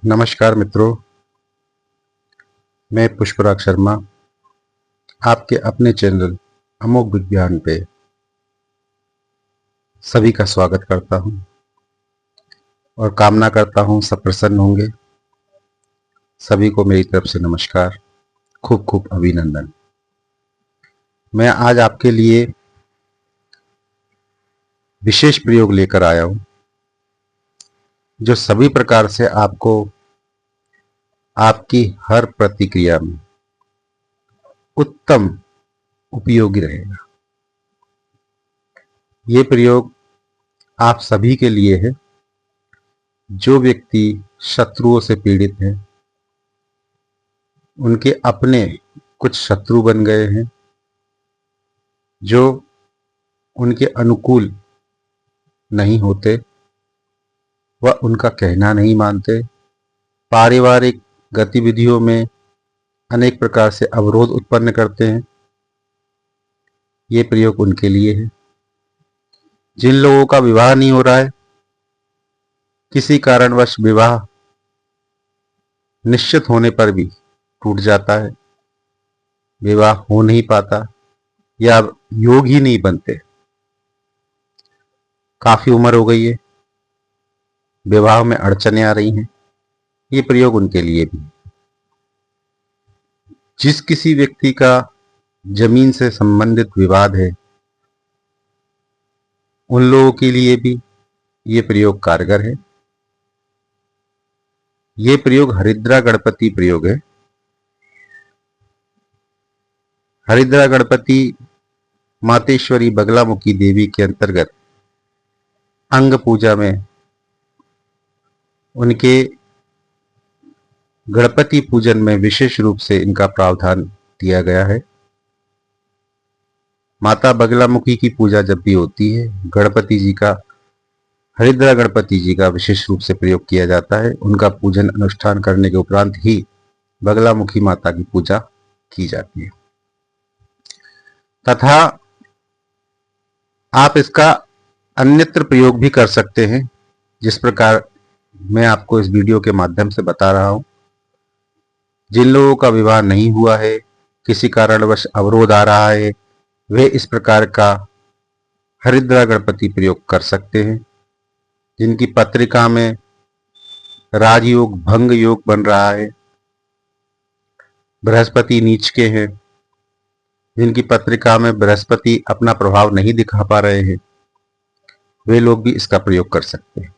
नमस्कार मित्रों, मैं पुष्पराग शर्मा आपके अपने चैनल अमोघ विज्ञान पे सभी का स्वागत करता हूं और कामना करता हूं सब प्रसन्न होंगे। सभी को मेरी तरफ से नमस्कार, खूब खूब अभिनंदन। मैं आज आपके लिए विशेष प्रयोग लेकर आया हूं जो सभी प्रकार से आपको आपकी हर प्रतिक्रिया में उत्तम उपयोगी रहेगा। ये प्रयोग आप सभी के लिए है जो व्यक्ति शत्रुओं से पीड़ित हैं, उनके अपने कुछ शत्रु बन गए हैं, जो उनके अनुकूल नहीं होते, वह उनका कहना नहीं मानते, पारिवारिक गतिविधियों में अनेक प्रकार से अवरोध उत्पन्न करते हैं। ये प्रयोग उनके लिए है। जिन लोगों का विवाह नहीं हो रहा है, किसी कारणवश विवाह निश्चित होने पर भी टूट जाता है, विवाह हो नहीं पाता या योग ही नहीं बनते, काफी उम्र हो गई है, विवाह में अड़चने आ रही हैं, ये प्रयोग उनके लिए भी। जिस किसी व्यक्ति का जमीन से संबंधित विवाद है, उन लोगों के लिए भी ये प्रयोग कारगर है। ये प्रयोग हरिद्रा गणपति प्रयोग है। हरिद्रा गणपति मातेश्वरी बगलामुखी देवी के अंतर्गत अंग पूजा में उनके गणपति पूजन में विशेष रूप से इनका प्रावधान दिया गया है। माता बगलामुखी की पूजा जब भी होती है, गणपति जी का, हरिद्रा गणपति जी का विशेष रूप से प्रयोग किया जाता है। उनका पूजन अनुष्ठान करने के उपरांत ही बगलामुखी माता की पूजा की जाती है। तथा आप इसका अन्यत्र प्रयोग भी कर सकते हैं, जिस प्रकार मैं आपको इस वीडियो के माध्यम से बता रहा हूं। जिन लोगों का विवाह नहीं हुआ है, किसी कारणवश अवरोध आ रहा है, वे इस प्रकार का हरिद्रा गणपति प्रयोग कर सकते हैं। जिनकी पत्रिका में राजयोग भंग योग बन रहा है, बृहस्पति नीच के हैं, जिनकी पत्रिका में बृहस्पति अपना प्रभाव नहीं दिखा पा रहे हैं, वे लोग भी इसका प्रयोग कर सकते हैं।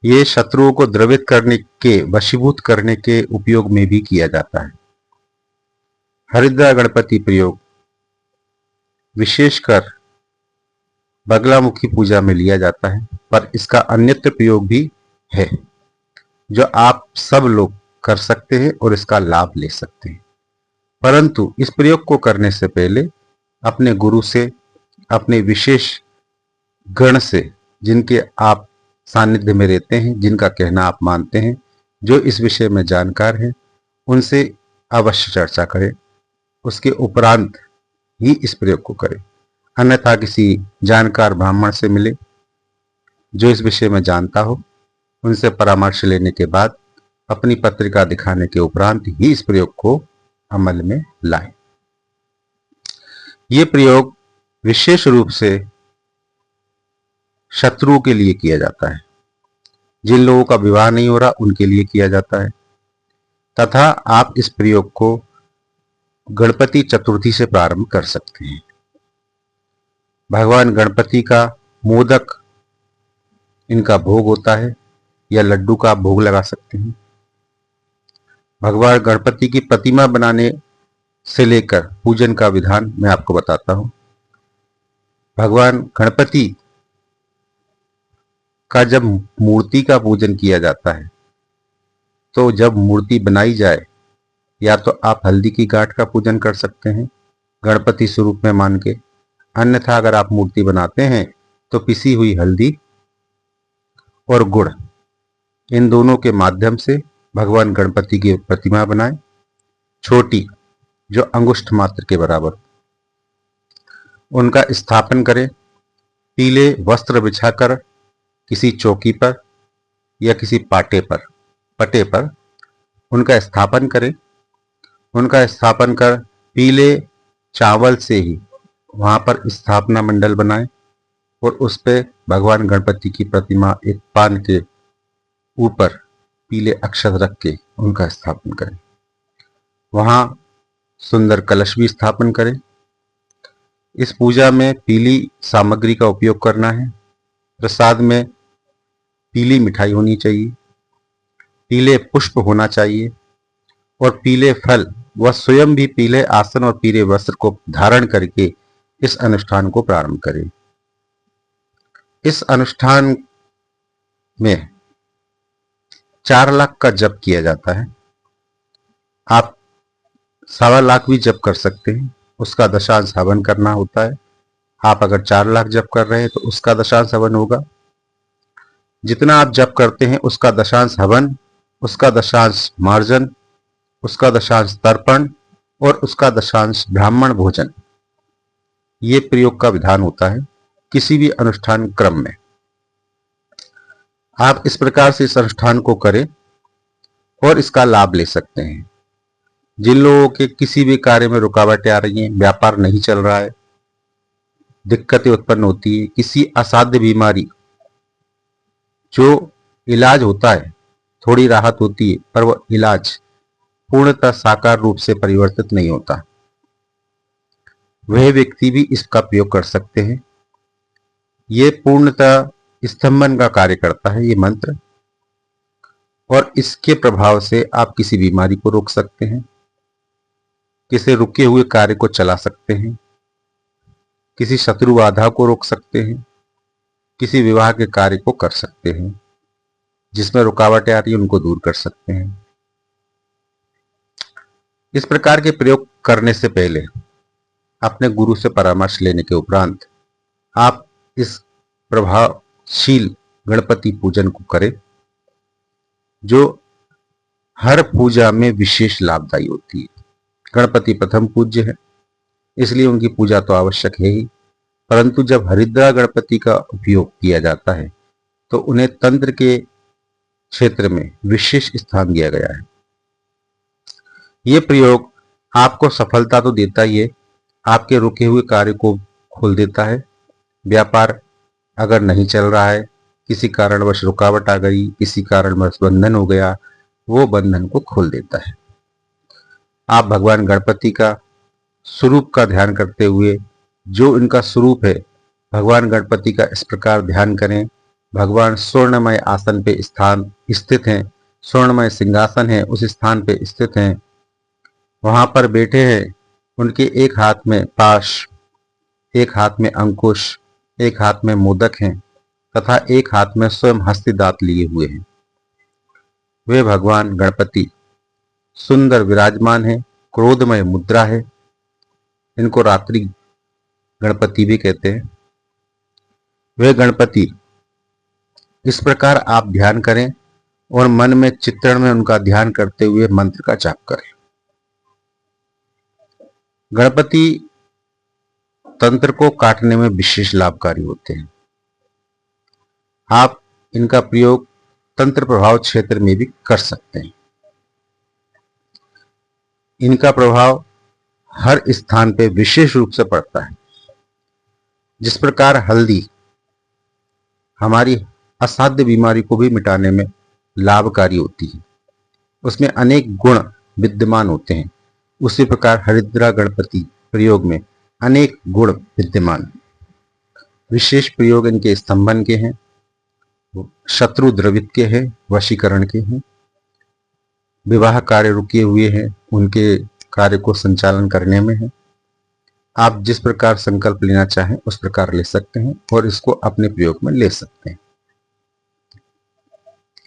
ये शत्रुओं को द्रवित करने के, वशीभूत करने के उपयोग में भी किया जाता है। हरिद्रा गणपति प्रयोग विशेषकर बगलामुखी पूजा में लिया जाता है, पर इसका अन्यत्र प्रयोग भी है जो आप सब लोग कर सकते हैं और इसका लाभ ले सकते हैं। परंतु इस प्रयोग को करने से पहले अपने गुरु से, अपने विशेष गण से, जिनके आप सानिध्य में रहते हैं, जिनका कहना आप मानते हैं, जो इस विषय में जानकार हैं, उनसे अवश्य चर्चा करें। उसके उपरांत ही इस प्रयोग को करें। अन्यथा किसी जानकार ब्राह्मण से मिले जो इस विषय में जानता हो, उनसे परामर्श लेने के बाद अपनी पत्रिका दिखाने के उपरांत ही इस प्रयोग को अमल में लाएं। ये प्रयोग विशेष रूप से शत्रुओं के लिए किया जाता है। जिन लोगों का विवाह नहीं हो रहा, उनके लिए किया जाता है। तथा आप इस प्रयोग को गणपति चतुर्थी से प्रारंभ कर सकते हैं। भगवान गणपति का मोदक इनका भोग होता है, या लड्डू का भोग लगा सकते हैं। भगवान गणपति की प्रतिमा बनाने से लेकर पूजन का विधान मैं आपको बताता हूं। भगवान गणपति का जब मूर्ति का पूजन किया जाता है, तो जब मूर्ति बनाई जाए, या तो आप हल्दी की गांठ का पूजन कर सकते हैं गणपति स्वरूप में मान के। अन्यथा अगर आप मूर्ति बनाते हैं तो पिसी हुई हल्दी और गुड़, इन दोनों के माध्यम से भगवान गणपति की प्रतिमा बनाएं, छोटी, जो अंगुष्ठ मात्र के बराबर। उनका स्थापन करें, पीले वस्त्र बिछाकर किसी चौकी पर, या किसी पटे पर उनका स्थापन करें। उनका स्थापन कर पीले चावल से ही वहां पर स्थापना मंडल बनाएं और उस पे भगवान गणपति की प्रतिमा एक पान के ऊपर पीले अक्षत रख के उनका स्थापन करें। वहां सुंदर कलश भी स्थापन करें। इस पूजा में पीली सामग्री का उपयोग करना है। प्रसाद में पीली मिठाई होनी चाहिए, पीले पुष्प होना चाहिए और पीले फल। वह स्वयं भी पीले आसन और पीले वस्त्र को धारण करके इस अनुष्ठान को प्रारंभ करें। इस अनुष्ठान में 4 लाख का जप किया जाता है। आप 1.25 लाख भी जप कर सकते हैं, उसका दशांश हवन करना होता है। आप अगर 4 लाख जप कर रहे हैं तो उसका दशांश हवन होगा। जितना आप जप करते हैं उसका दशांश हवन, उसका दशांश मार्जन, उसका दशांश तर्पण और उसका दशांश ब्राह्मण भोजन, ये प्रयोग का विधान होता है किसी भी अनुष्ठान क्रम में। आप इस प्रकार से इस अनुष्ठान को करें और इसका लाभ ले सकते हैं। जिन लोगों के किसी भी कार्य में रुकावटें आ रही हैं, व्यापार नहीं चल रहा है, दिक्कतें उत्पन्न होती है, किसी असाध्य बीमारी जो इलाज होता है थोड़ी राहत होती है पर वह इलाज पूर्णतः साकार रूप से परिवर्तित नहीं होता, वह व्यक्ति भी इसका प्रयोग कर सकते हैं। ये पूर्णतः स्तंभन का कार्य करता है ये मंत्र, और इसके प्रभाव से आप किसी बीमारी को रोक सकते हैं, किसी रुके हुए कार्य को चला सकते हैं, किसी शत्रु बाधा को रोक सकते हैं, किसी विवाह के कार्य को कर सकते हैं, जिसमें रुकावटें आ रही हैं उनको दूर कर सकते हैं। इस प्रकार के प्रयोग करने से पहले अपने गुरु से परामर्श लेने के उपरांत आप इस प्रभावशील गणपति पूजन को करें, जो हर पूजा में विशेष लाभदायी होती है। गणपति प्रथम पूज्य है, इसलिए उनकी पूजा तो आवश्यक है ही, परंतु जब हरिद्रा गणपति का उपयोग किया जाता है तो उन्हें तंत्र के क्षेत्र में विशेष स्थान दिया गया है। ये प्रयोग आपको सफलता तो देता ही है, आपके रुके हुए कार्य को खोल देता है। व्यापार अगर नहीं चल रहा है, किसी कारणवश रुकावट आ गई, किसी कारणवश बंधन हो गया, वो बंधन को खोल देता है। आप भगवान गणपति का स्वरूप का ध्यान करते हुए, जो इनका स्वरूप है, भगवान गणपति का इस प्रकार ध्यान करें। भगवान स्वर्णमय आसन पे स्थान स्थित हैं, स्वर्णमय सिंहासन है उस स्थान पे स्थित हैं, वहां पर बैठे हैं। उनके एक हाथ में पाश, एक हाथ में अंकुश, एक हाथ में मोदक हैं तथा एक हाथ में स्वयं हस्ती दांत लिए हुए हैं। वे भगवान गणपति सुंदर विराजमान है, क्रोधमय मुद्रा है। इनको रात्रि गणपति भी कहते हैं। वे गणपति इस प्रकार आप ध्यान करें और मन में चित्रण में उनका ध्यान करते हुए मंत्र का जाप करें। गणपति तंत्र को काटने में विशेष लाभकारी होते हैं। आप इनका प्रयोग तंत्र प्रभाव क्षेत्र में भी कर सकते हैं। इनका प्रभाव हर स्थान पे विशेष रूप से पड़ता है। जिस प्रकार हल्दी हमारी असाध्य बीमारी को भी मिटाने में लाभकारी होती है, उसमें अनेक गुण विद्यमान होते हैं, उसी प्रकार हरिद्रा गणपति प्रयोग में अनेक गुण विद्यमान। विशेष प्रयोग इनके स्तंभन के हैं, शत्रु द्रवित के हैं, वशीकरण के हैं, विवाह कार्य रुके हुए हैं उनके कार्य को संचालन करने में है। आप जिस प्रकार संकल्प लेना चाहें उस प्रकार ले सकते हैं और इसको अपने प्रयोग में ले सकते हैं।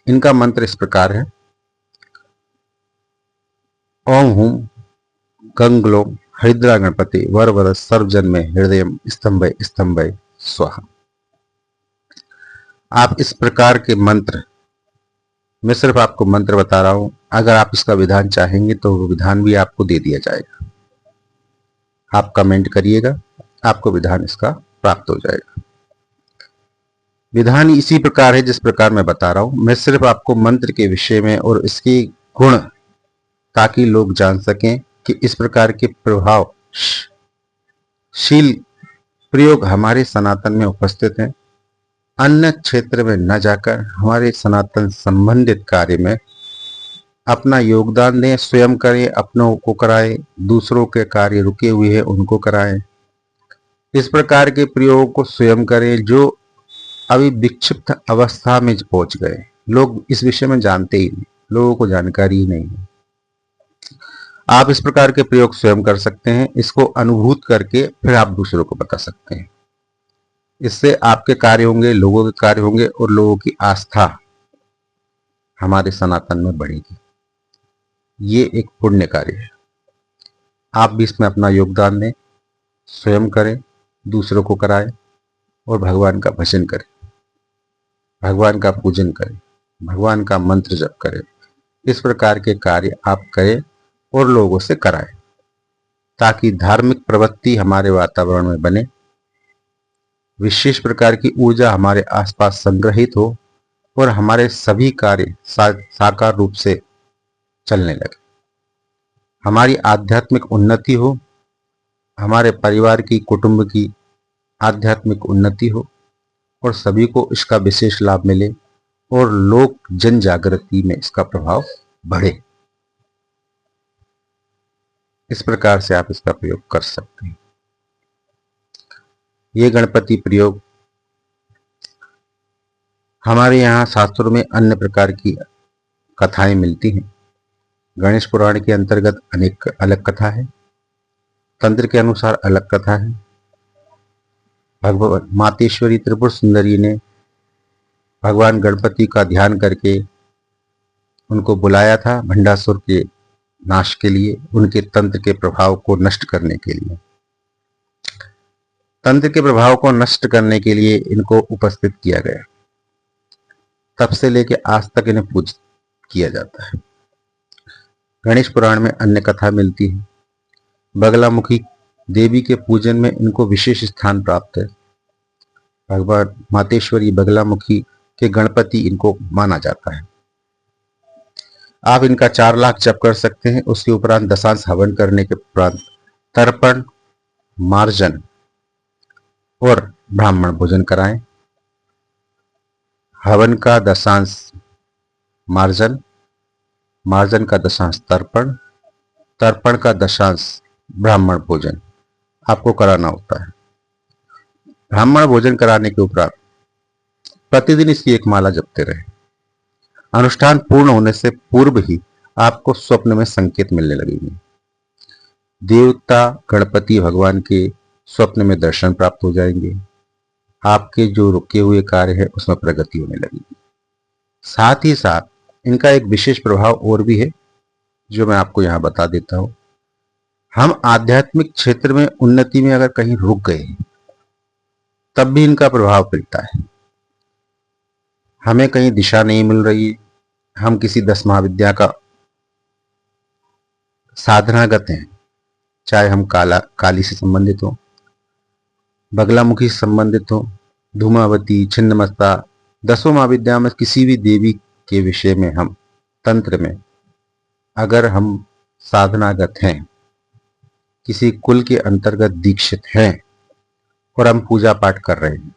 इनका मंत्र इस प्रकार है: ओम हुम गंगलोम हरिद्रा गणपति वरवर सर्वजन्मे हृदय स्तंभय स्तंभय स्वाहा। आप इस प्रकार के मंत्र, मैं सिर्फ आपको मंत्र बता रहा हूं, अगर आप इसका विधान चाहेंगे तो वो विधान भी आपको दे दिया जाएगा। आप कमेंट करिएगा, आपको विधान इसका प्राप्त हो जाएगा। विधान इसी प्रकार है जिस प्रकार मैं बता रहा हूं। मैं सिर्फ आपको मंत्र के विषय में और इसके गुण, ताकि लोग जान सकें कि इस प्रकार के प्रभावशील प्रयोग हमारे सनातन में उपस्थित हैं। अन्य क्षेत्र में न जाकर हमारे सनातन संबंधित कार्य में अपना योगदान दें, स्वयं करें, अपनों को कराएं, दूसरों के कार्य रुके हुए हैं उनको कराएं। इस प्रकार के प्रयोग को स्वयं करें जो अभी विक्षिप्त अवस्था में पहुंच गए। लोग इस विषय में जानते ही नहीं, लोगों को जानकारी ही नहीं है। आप इस प्रकार के प्रयोग स्वयं कर सकते हैं। इसको अनुभूत करके फिर आप दूसरों को बता सकते हैं। इससे आपके कार्य होंगे, लोगों के कार्य होंगे और लोगों की आस्था हमारे सनातन में बढ़ेगी। ये एक पुण्य कार्य है। आप भी इसमें अपना योगदान दें, स्वयं करें, दूसरों को कराएं और भगवान का भजन करें, भगवान का पूजन करें, भगवान का मंत्र जप करें। इस प्रकार के कार्य आप करें और लोगों से कराएं, ताकि धार्मिक प्रवृत्ति हमारे वातावरण में बने, विशेष प्रकार की ऊर्जा हमारे आसपास संग्रहित हो और हमारे सभी कार्य साकार रूप से चलने लगे। हमारी आध्यात्मिक उन्नति हो, हमारे परिवार की, कुटुंब की आध्यात्मिक उन्नति हो और सभी को इसका विशेष लाभ मिले और लोक जन जागृति में इसका प्रभाव बढ़े। इस प्रकार से आप इसका प्रयोग कर सकते हैं। ये गणपति प्रयोग हमारे यहाँ शास्त्रों में अन्य प्रकार की कथाएं मिलती हैं। गणेश पुराण के अंतर्गत अनेक अलग कथा है, तंत्र के अनुसार अलग कथा है। भगवान मातेश्वरी त्रिपुर सुंदरी ने भगवान गणपति का ध्यान करके उनको बुलाया था भंडासुर के नाश के लिए, उनके तंत्र के प्रभाव को नष्ट करने के लिए। तंत्र के प्रभाव को नष्ट करने के लिए इनको उपस्थित किया गया। तब से लेके आज तक इन्हें पूजित किया जाता है। गणेश पुराण में अन्य कथा मिलती है। बगलामुखी देवी के पूजन में इनको विशेष स्थान प्राप्त है। भगवान मातेश्वरी बगलामुखी के गणपति इनको माना जाता है। आप इनका 4 लाख जप कर सकते हैं। उसके उपरांत दशांश हवन करने के उपरांत तर्पण, मार्जन और ब्राह्मण भोजन कराएं। हवन का दशांश मार्जन, मार्जन का दशांश तर्पण, तर्पण का दशांश ब्राह्मण भोजन आपको कराना होता है। ब्राह्मण भोजन कराने के उपरांत प्रतिदिन इसकी एक माला जपते रहे। अनुष्ठान पूर्ण होने से पूर्व ही आपको स्वप्न में संकेत मिलने लगेंगे। देवता गणपति भगवान के स्वप्न में दर्शन प्राप्त हो जाएंगे। आपके जो रुके हुए कार्य है उसमें प्रगति होने लगेगी। साथ ही साथ इनका एक विशेष प्रभाव और भी है जो मैं आपको यहां बता देता हूं। हम आध्यात्मिक क्षेत्र में उन्नति में अगर कहीं रुक गए तब भी इनका प्रभाव पड़ता है। हमें कहीं दिशा नहीं मिल रही है, हम किसी 10 महाविद्या का साधनागत हैं, चाहे हम काली से संबंधित हो, बगलामुखी से संबंधित हो, धूमावती, छिन्नमस्ता, 10 महाविद्या में किसी भी देवी के विषय में हम तंत्र में अगर हम साधनागत हैं, किसी कुल के अंतर्गत दीक्षित हैं और हम पूजा पाठ कर रहे हैं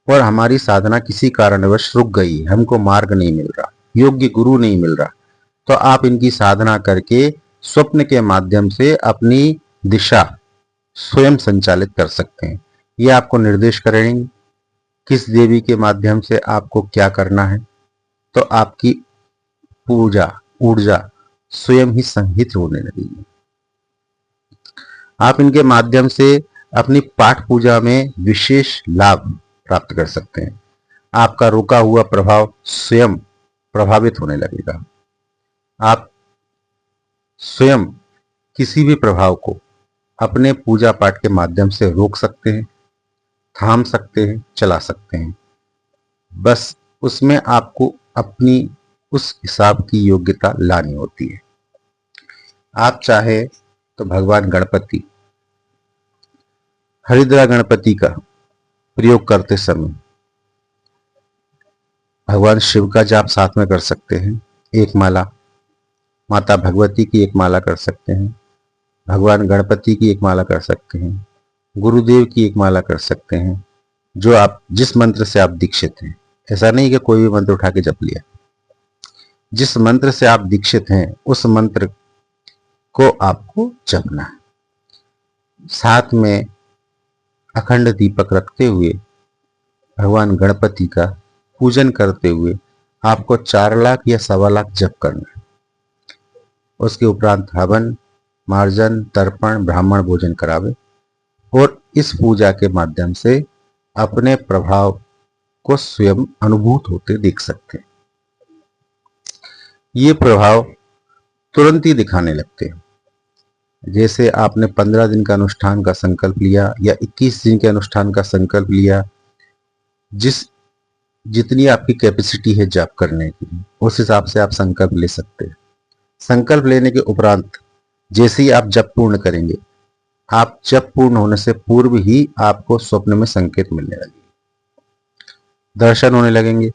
और हमारी साधना किसी कारणवश रुक गई, हमको मार्ग नहीं मिल रहा, योग्य गुरु नहीं मिल रहा, तो आप इनकी साधना करके स्वप्न के माध्यम से अपनी दिशा स्वयं संचालित कर सकते हैं। ये आपको निर्देश करेंगे किस देवी के माध्यम से आपको क्या करना है, तो आपकी पूजा ऊर्जा स्वयं ही संहित होने लगेगी। आप इनके माध्यम से अपनी पाठ पूजा में विशेष लाभ प्राप्त कर सकते हैं। आपका रुका हुआ प्रभाव स्वयं प्रभावित होने लगेगा। आप स्वयं किसी भी प्रभाव को अपने पूजा पाठ के माध्यम से रोक सकते हैं, थाम सकते हैं, चला सकते हैं। बस उसमें आपको अपनी उस हिसाब की योग्यता लानी होती है। आप चाहे तो भगवान गणपति, हरिद्रा गणपति का प्रयोग करते समय भगवान शिव का जाप साथ में कर सकते हैं, एक माला। माता भगवती की एक माला कर सकते हैं। भगवान गणपति की एक माला कर सकते हैं। गुरुदेव की एक माला कर सकते हैं। जो आप जिस मंत्र से आप दीक्षित हैं, ऐसा नहीं कि कोई भी मंत्र उठा के जप लिया। जिस मंत्र से आप दीक्षित हैं उस मंत्र को आपको जपना है। साथ में अखंड दीपक रखते हुए भगवान गणपति का पूजन करते हुए आपको 4 लाख या 1.25 लाख जप करना है। उसके उपरांत हवन, मार्जन, तर्पण, ब्राह्मण भोजन करावे और इस पूजा के माध्यम से अपने प्रभाव को स्वयं अनुभूत होते देख सकते हैं। ये प्रभाव तुरंत ही दिखाने लगते हैं। जैसे आपने 15 दिन का अनुष्ठान का संकल्प लिया या 21 दिन के अनुष्ठान का संकल्प लिया, जितनी आपकी कैपेसिटी है जप करने की, उस हिसाब से आप संकल्प ले सकते हैं। संकल्प लेने के उपरांत जैसे ही आप जप पूर्ण करेंगे, आप जप पूर्ण होने से पूर्व ही आपको स्वप्न में संकेत मिलने लगेंगे, दर्शन होने लगेंगे।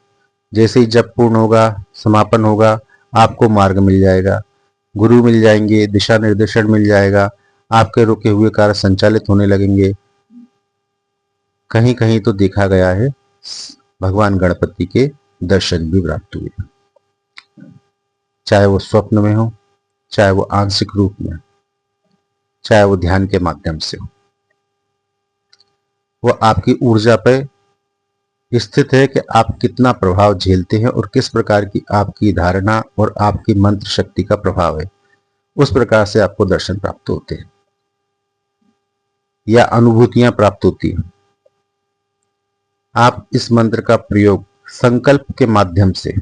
जैसे ही जप पूर्ण होगा, समापन होगा, आपको मार्ग मिल जाएगा, गुरु मिल जाएंगे, दिशा निर्देशन मिल जाएगा, आपके रुके हुए कार्य संचालित होने लगेंगे। कहीं कहीं तो देखा गया है भगवान गणपति के दर्शन भी प्राप्त हुए, चाहे वो स्वप्न में हो, चाहे वो आंशिक रूप में, चाहे वो ध्यान के माध्यम से हो। वो आपकी ऊर्जा पर स्थित है कि आप कितना प्रभाव झेलते हैं और किस प्रकार की आपकी धारणा और आपकी मंत्र शक्ति का प्रभाव है। उस प्रकार से आपको दर्शन प्राप्त होते हैं या अनुभूतियां प्राप्त होती हैं। आप इस मंत्र का प्रयोग संकल्प के माध्यम से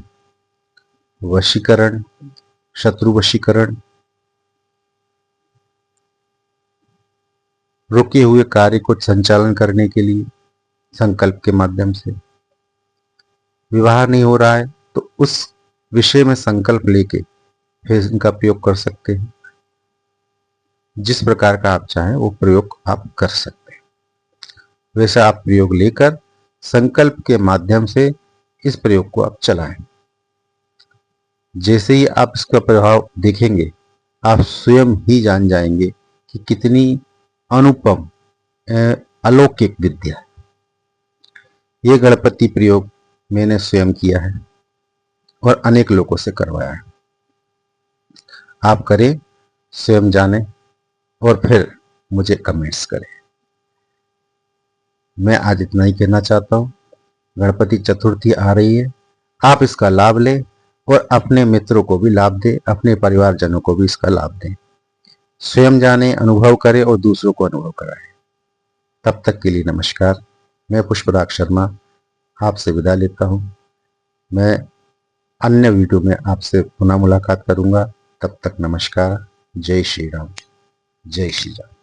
वशीकरण, शत्रु वशीकरण, रुके हुए कार्य को संचालन करने के लिए संकल्प के माध्यम से, विवाह नहीं हो रहा है तो उस विषय में संकल्प लेके फिर इनका प्रयोग कर सकते हैं। जिस प्रकार का आप चाहें वो प्रयोग आप कर सकते हैं। वैसा आप प्रयोग लेकर संकल्प के माध्यम से इस प्रयोग को आप चलाएं। जैसे ही आप इसका प्रभाव देखेंगे, आप स्वयं ही जान जाएंगे कि कितनी अनुपम अलौकिक विद्या है। ये गणपति प्रयोग मैंने स्वयं किया है और अनेक लोगों से करवाया है। आप करें, स्वयं जानें और फिर मुझे कमेंट्स करें। मैं आज इतना ही कहना चाहता हूँ। गणपति चतुर्थी आ रही है, आप इसका लाभ लें और अपने मित्रों को भी लाभ दें, अपने परिवारजनों को भी इसका लाभ दें। स्वयं जाने, अनुभव करें और दूसरों को अनुभव कराएं। तब तक के लिए नमस्कार। मैं पुष्पराग शर्मा आपसे विदा लेता हूँ। मैं अन्य वीडियो में आपसे पुनः मुलाकात करूंगा। तब तक नमस्कार। जय श्री राम, जय श्री राम।